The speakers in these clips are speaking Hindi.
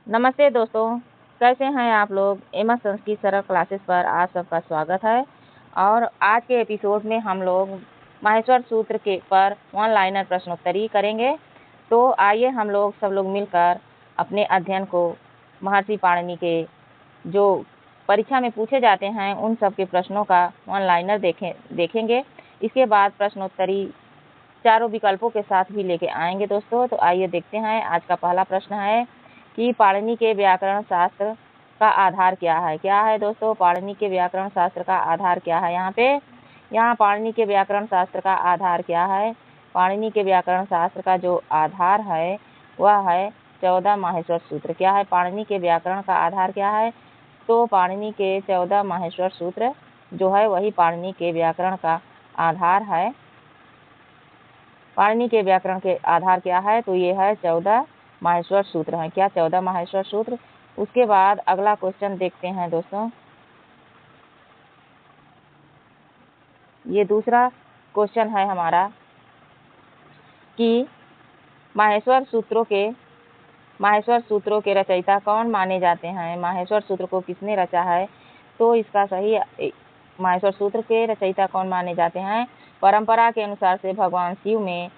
नमस्ते दोस्तों, कैसे हैं आप लोग। एमएस संस्कृत सरल क्लासेस पर आप सबका स्वागत है। और आज के एपिसोड में हम लोग माहेश्वर सूत्र के पर वन लाइनर प्रश्नोत्तरी करेंगे। तो आइए हम लोग सब लोग मिलकर अपने अध्ययन को महर्षि पाणिनि के जो परीक्षा में पूछे जाते हैं उन सब के प्रश्नों का वन लाइनर देखेंगे। इसके बाद प्रश्नोत्तरी चारों विकल्पों के साथ भी लेके आएंगे दोस्तों। तो आइए देखते हैं। आज का पहला प्रश्न है कि पाणिनि के व्याकरण शास्त्र का आधार क्या है। क्या है दोस्तों, पाणिनि के व्याकरण शास्त्र का आधार क्या है। यहाँ पाणिनि के व्याकरण शास्त्र का आधार क्या है। पाणिनि के व्याकरण शास्त्र का जो आधार है वह है 14 माहेश्वर सूत्र। क्या है, पाणिनि के व्याकरण का आधार क्या है। तो पाणिनि के 14 माहेश्वर सूत्र जो है वही पाणिनि के व्याकरण का आधार है। पाणिनि के व्याकरण के आधार क्या है, तो ये है 14 माहेश्वर सूत्र हैं। क्या 14 माहेश्वर सूत्र। उसके बाद अगला क्वेश्चन देखते हैं दोस्तों। ये दूसरा क्वेश्चन है हमारा कि माहेश्वर सूत्रों के रचयिता कौन माने जाते हैं। माहेश्वर सूत्र को किसने रचा है। तो इसका सही माहेश्वर सूत्र के रचयिता कौन माने जाते हैं। परंपरा के अनुसार से भगवान शिव में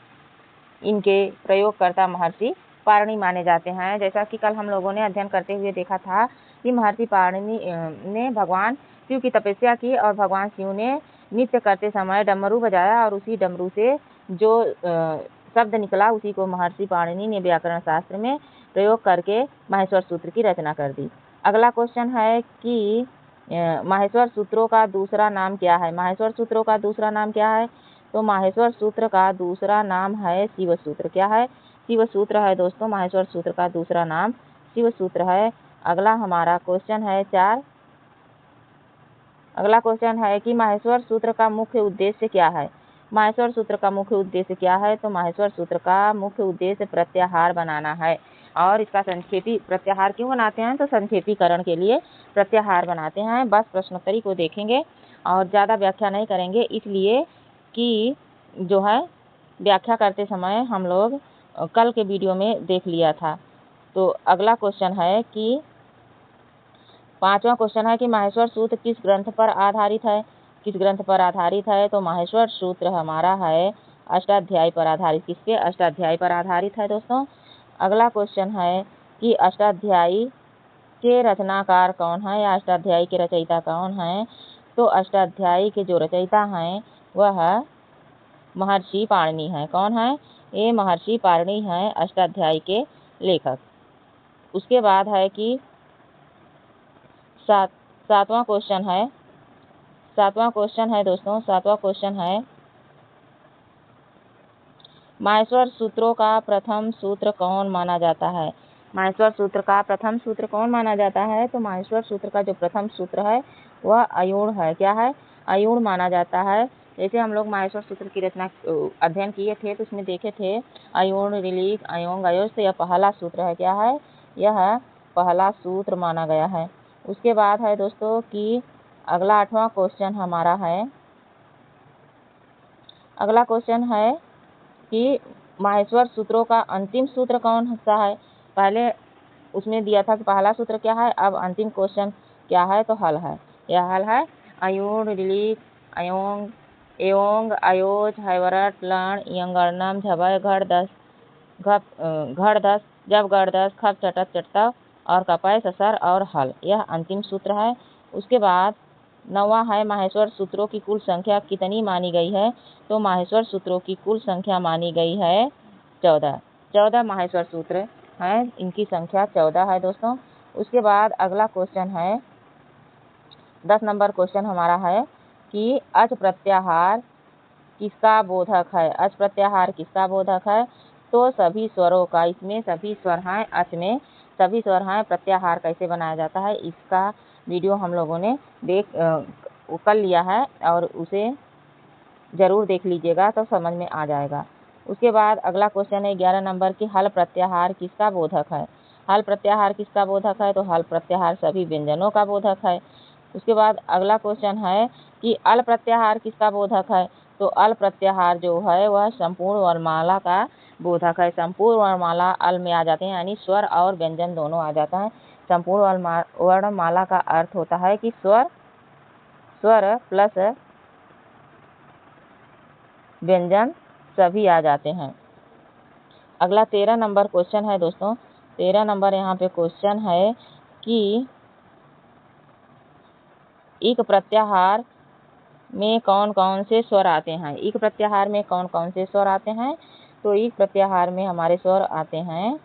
इनके प्रयोगकर्ता महर्षि पाणिनि माने जाते हैं। जैसा कि कल हम लोगों ने अध्ययन करते हुए देखा था कि महर्षि पाणिनि ने भगवान शिव की तपस्या की और भगवान शिव ने नृत्य करते समय डमरू बजाया और उसी डमरू से जो शब्द निकला उसी को महर्षि पाणिनि ने व्याकरण शास्त्र में प्रयोग करके माहेश्वर सूत्र की रचना कर दी। अगला क्वेश्चन है कि माहेश्वर सूत्रों का दूसरा नाम क्या है। माहेश्वर सूत्रों का दूसरा नाम क्या है। तो माहेश्वर सूत्र का दूसरा नाम है शिव सूत्र। क्या है, शिव सूत्र है दोस्तों। माहेश्वर सूत्र का दूसरा नाम शिव सूत्र है। अगला हमारा क्वेश्चन है 4। अगला क्वेश्चन है कि माहेश्वर सूत्र का मुख्य उद्देश्य क्या है। माहेश्वर सूत्र का मुख्य उद्देश्य क्या है। तो माहेश्वर सूत्र का मुख्य उद्देश्य प्रत्याहार बनाना है। और इसका संक्षेपी प्रत्याहार क्यों बनाते हैं, तो संक्षेपीकरण के लिए प्रत्याहार बनाते हैं। बस प्रश्नोत्तरी को देखेंगे और ज़्यादा व्याख्या नहीं करेंगे, इसलिए कि जो है व्याख्या करते समय हम लोग कल के वीडियो में देख लिया था। तो अगला क्वेश्चन है कि 5वां क्वेश्चन है कि माहेश्वर सूत्र किस ग्रंथ पर आधारित है। किस ग्रंथ पर आधारित है। तो माहेश्वर सूत्र हमारा है अष्टाध्यायी पर आधारित। किसके, अष्टाध्यायी पर आधारित है दोस्तों। अगला क्वेश्चन है कि अष्टाध्यायी के रचनाकार कौन है या अष्टाध्यायी के रचयिता कौन है। तो अष्टाध्यायी के जो रचयिता हैं वह महर्षि पाणिनि हैं। कौन है, ये महर्षि पाणिनि हैं अष्टाध्यायी के लेखक। उसके बाद है कि सातवां क्वेश्चन है दोस्तों। सातवां क्वेश्चन है माहेश्वर सूत्रों का प्रथम सूत्र कौन माना जाता है। माहेश्वर सूत्र का प्रथम सूत्र कौन माना जाता है। तो माहेश्वर सूत्र का जो प्रथम सूत्र है वह अयूण है। क्या है, अयूण माना जाता है। जैसे हम लोग माहेश्वर सूत्र की रचना अध्ययन किए थे तो उसमें देखे थे अयूण, ऋलिक, अयोंग, अयोज। तो यह पहला सूत्र है। क्या है, यह पहला सूत्र माना गया है। उसके बाद है दोस्तों कि अगला 8वां क्वेश्चन हमारा है। अगला क्वेश्चन है कि माहेश्वर सूत्रों का अंतिम सूत्र कौन सा है। पहले उसमें दिया था कि पहला सूत्र क्या है, अब अंतिम क्वेश्चन क्या है, तो हल है। यह हल है अयूण, ऋलिक, अयोंग, एओंग, अयोज, हैवरट, लण, यंगर्णम, झबय, घड़ दस, जब गढ़ दस, खप, चटक, चटतव और कपय, ससर और हल। यह अंतिम सूत्र है। उसके बाद 9वां है माहेश्वर सूत्रों की कुल संख्या कितनी मानी गई है। तो माहेश्वर सूत्रों की कुल संख्या मानी गई है 14। 14 माहेश्वर सूत्र हैं, इनकी संख्या 14 है दोस्तों। उसके बाद अगला क्वेश्चन है 10 नंबर क्वेश्चन हमारा है कि अच प्रत्याहार किसका बोधक है। अच प्रत्याहार किसका बोधक है। तो सभी स्वरों का, इसमें सभी स्वर हैं, अच में सभी स्वर हैं। प्रत्याहार कैसे बनाया जाता है इसका वीडियो हम लोगों ने कर लिया है और उसे ज़रूर देख लीजिएगा तो समझ में आ जाएगा। उसके बाद अगला क्वेश्चन है 11 नंबर की हल प्रत्याहार किसका बोधक है। हल प्रत्याहार किसका बोधक है। तो हल प्रत्याहार सभी व्यंजनों का बोधक है। उसके बाद अगला क्वेश्चन है कि अल प्रत्याहार किसका बोधक है। तो अल प्रत्याहार जो है वह संपूर्ण वर्णमाला का बोधक है। संपूर्ण वर्णमाला अल में आ जाते हैं, यानी स्वर और व्यंजन दोनों आ जाता है। संपूर्ण वर्णमाला का अर्थ होता है कि स्वर प्लस व्यंजन सभी आ जाते हैं। अगला 13 नंबर क्वेश्चन है दोस्तों। 13 नंबर यहाँ पे क्वेश्चन है कि इक प्रत्याहार में कौन कौन से स्वर आते हैं। इक प्रत्याहार में कौन कौन से स्वर आते हैं? तो इक प्रत्याहार में हमारे स्वर आते हैं,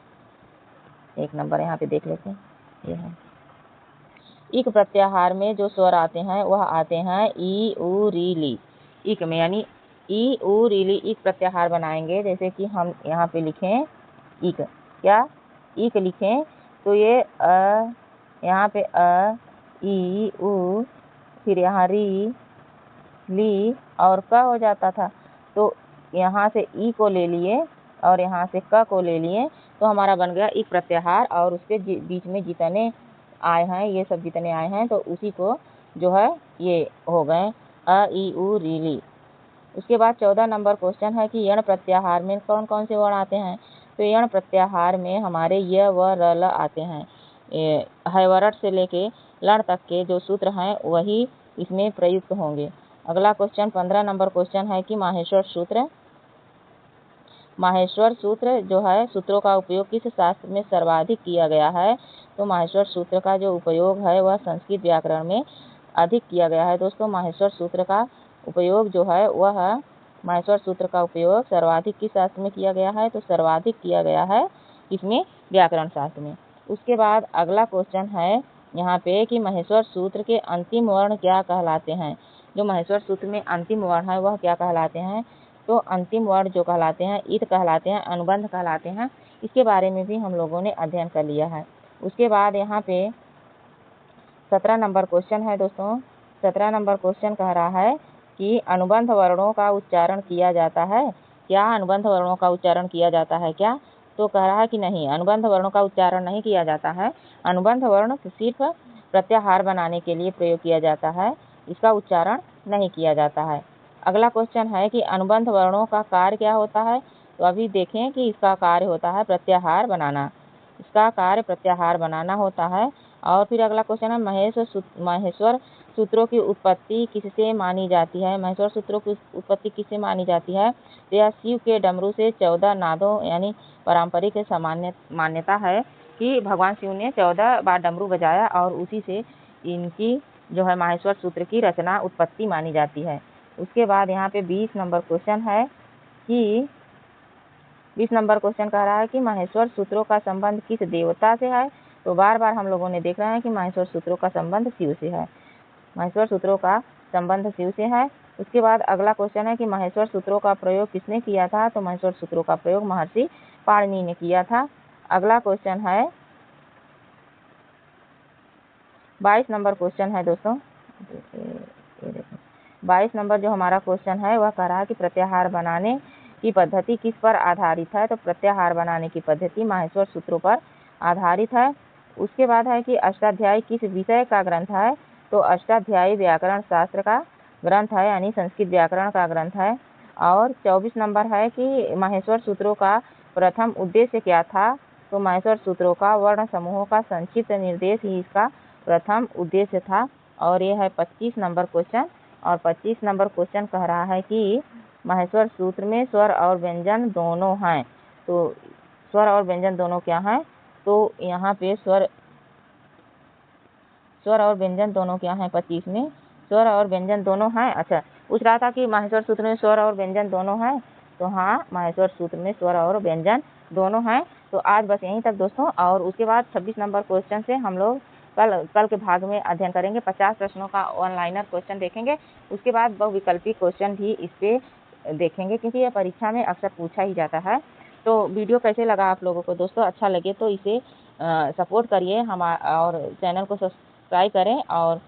एक नंबर यहाँ पे देख लेते हैं, ये है। इक प्रत्याहार में जो स्वर आते हैं वह आते हैं ई उ री ली। इक में यानी ई उ री ली इक प्रत्याहार बनाएंगे। जैसे कि हम यहाँ पे लिखें इक, क्या इक लिखें तो ये यहाँ पे ई उ, फिर यहाँ री ली और क हो जाता था। तो यहाँ से ई को ले लिए और यहाँ से क को ले लिए तो हमारा बन गया इक प्रत्याहार। और उसके बीच में जितने आए हैं, ये सब जितने आए हैं तो उसी को जो है ये हो गए अ ई उ री ली। उसके बाद 14 नंबर क्वेश्चन है कि यण प्रत्याहार में कौन कौन से वर्ण आते हैं। तो यण प्रत्याहार में हमारे य व र ल आते हैं। हैवरट से लेके लण तक के जो सूत्र हैं वही इसमें प्रयुक्त होंगे। अगला क्वेश्चन 15 नंबर क्वेश्चन है कि माहेश्वर सूत्र। माहेश्वर सूत्र जो है, सूत्रों का उपयोग किस शास्त्र में सर्वाधिक किया गया है। तो माहेश्वर सूत्र का जो उपयोग है वह संस्कृत व्याकरण में अधिक किया गया है। दोस्तों माहेश्वर सूत्र का उपयोग जो है वह माहेश्वर सूत्र का उपयोग सर्वाधिक किस शास्त्र में किया गया है। तो सर्वाधिक किया गया है इसमें व्याकरण शास्त्र में। उसके बाद अगला क्वेश्चन है यहाँ पे कि माहेश्वर सूत्र के अंतिम वर्ण क्या कहलाते हैं। जो माहेश्वर सूत्र में अंतिम वर्ण है वह क्या कहलाते हैं। तो अंतिम वर्ण जो कहलाते हैं इत कहलाते हैं, अनुबंध कहलाते हैं। इसके बारे में भी हम लोगों ने अध्ययन कर लिया है। उसके बाद यहाँ पे 17 नंबर क्वेश्चन है दोस्तों। 17 नंबर क्वेश्चन कह रहा है कि अनुबंध वर्णों का उच्चारण किया जाता है क्या। अनुबंध वर्णों का उच्चारण किया जाता है क्या। तो कह रहा है कि नहीं, अनुबंध वर्णों का उच्चारण नहीं किया जाता है। अनुबंध वर्ण सिर्फ प्रत्याहार बनाने के लिए प्रयोग किया जाता है, इसका उच्चारण नहीं किया जाता है। अगला क्वेश्चन है कि अनुबंध वर्णों का कार्य क्या होता है। तो अभी देखें कि इसका कार्य होता है प्रत्याहार बनाना, इसका कार्य प्रत्याहार बनाना होता है। और फिर अगला क्वेश्चन है माहेश्वर सूत्रों की उत्पत्ति किससे मानी जाती है। माहेश्वर सूत्रों की उत्पत्ति किससे मानी जाती है। तो यह शिव के डमरू से 14 नादों यानी पारंपरिक मान्यता है कि भगवान शिव ने 14 बार डमरू बजाया और उसी से इनकी जो है माहेश्वर सूत्र की रचना उत्पत्ति मानी जाती है। उसके बाद यहाँ पे 20 नंबर क्वेश्चन है कि 20 नंबर क्वेश्चन कह रहा है कि माहेश्वर सूत्रों का संबंध किस देवता से है। तो बार बार हम लोगों ने देख रहे हैं कि माहेश्वर सूत्रों का संबंध शिव से है। माहेश्वर सूत्रों का संबंध शिव से है। उसके बाद अगला क्वेश्चन है कि माहेश्वर सूत्रों का प्रयोग किसने किया था। तो माहेश्वर सूत्रों का प्रयोग महर्षि पाणिनि ने किया था। अगला क्वेश्चन है 22 नंबर क्वेश्चन है दोस्तों। 22 नंबर जो हमारा क्वेश्चन है वह कह रहा है कि प्रत्याहार बनाने की पद्धति किस पर आधारित है। तो प्रत्याहार बनाने की पद्धति माहेश्वर सूत्रों पर आधारित है। उसके बाद है कि अष्टाध्यायी किस विषय का ग्रंथ है। तो अष्टाध्यायी व्याकरण शास्त्र का ग्रंथ है, यानी संस्कृत व्याकरण का ग्रंथ है। और 24 नंबर है कि माहेश्वर सूत्रों का प्रथम उद्देश्य क्या था। तो माहेश्वर सूत्रों का वर्ण समूहों का संक्षिप्त निर्देश ही इसका प्रथम उद्देश्य था। और ये है 25 नंबर क्वेश्चन। और 25 नंबर क्वेश्चन कह रहा है कि माहेश्वर सूत्र में स्वर और व्यंजन दोनों हैं। तो स्वर और व्यंजन दोनों क्या हैं। तो यहाँ पे स्वर और व्यंजन दोनों क्या हैं। 25 में स्वर और व्यंजन दोनों हैं। अच्छा, पूछ रहा था कि माहेश्वर सूत्र में स्वर और व्यंजन दोनों हैं। तो हाँ, माहेश्वर सूत्र में स्वर और व्यंजन दोनों हैं। तो आज बस यहीं तक दोस्तों। और उसके बाद 26 नंबर क्वेश्चन से हम लोग कल के भाग में अध्ययन करेंगे। 50 प्रश्नों का ऑनलाइनर क्वेश्चन देखेंगे। उसके बाद बहुविकल्पी क्वेश्चन भी इस पे देखेंगे, क्योंकि यह परीक्षा में अक्सर पूछा ही जाता है। तो वीडियो कैसे लगा आप लोगों को दोस्तों। अच्छा लगे तो इसे सपोर्ट करिए और चैनल को सब्सक्राइब करें। और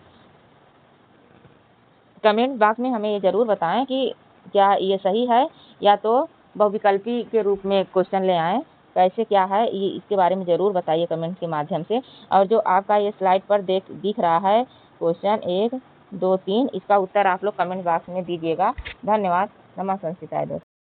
कमेंट बॉक्स में हमें ये ज़रूर बताएं कि क्या ये सही है या तो बहुविकल्पी के रूप में क्वेश्चन ले आएँ, कैसे क्या है ये इसके बारे में ज़रूर बताइए कमेंट के माध्यम से। और जो आपका ये स्लाइड पर दिख रहा है क्वेश्चन 1, 2, 3, इसका उत्तर आप लोग कमेंट बॉक्स में दीजिएगा। धन्यवाद। नमः संस्कृताय दोस्तों।